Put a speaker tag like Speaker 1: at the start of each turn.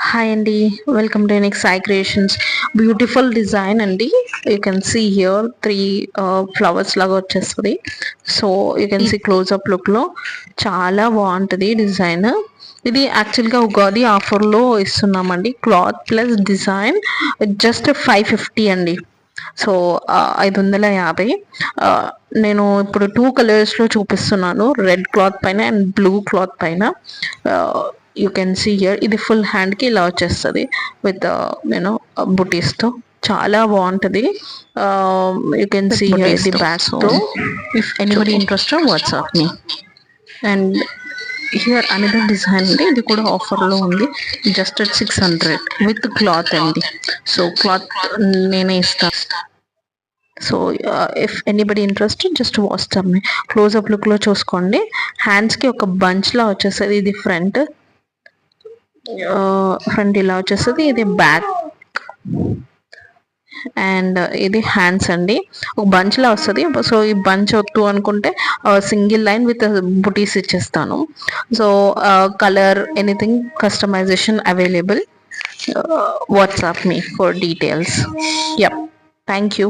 Speaker 1: Hi అండి, welcome to Enik Sai creations. Beautiful design అండి. You can see here three flowers లాగా వచ్చేస్తుంది. So you can see close up లుక్లో చాలా బాగుంటుంది డిజైన్. ఇది యాక్చువల్గా ఉగాది ఆఫర్లో ఇస్తున్నామండి. క్లాత్ ప్లస్ డిజైన్ జస్ట్ 550 అండి. సో 550. నేను ఇప్పుడు 2 కలర్స్లో చూపిస్తున్నాను, రెడ్ క్లాత్ పైన అండ్ బ్లూ క్లాత్ పైన. యూ కెన్ సీ హియర్ ఇది ఫుల్ హ్యాండ్కి ఇలా వచ్చేస్తుంది విత్ యూనో బుటీస్తో. చాలా బాగుంటుంది. You can see here the బ్యాక్తో. If anybody interested WhatsApp me. And here another design అండి, ఇది కూడా ఆఫర్లో ఉంది. జస్ట్ 600 విత్ క్లాత్ అండి. సో క్లాత్ నేనే ఇస్తాను. So if anybody interested just WhatsApp me. Close up లుక్లో చూసుకోండి. హ్యాండ్స్కి ఒక బంచ్లా వచ్చేస్తుంది. ఇది ఫ్రంట్ ఇలా వచ్చేస్తుంది. ఇది బ్యాక్ అండ్ ఇది హ్యాండ్స్ అండి. ఒక బంచ్ లా వస్తుంది. సో ఈ బంచ్ వద్దు అనుకుంటే సింగిల్ లైన్ విత్ బుటీస్ ఇచ్చేస్తాను. So colour anything customisation available. WhatsApp me for details. Yup, thank you.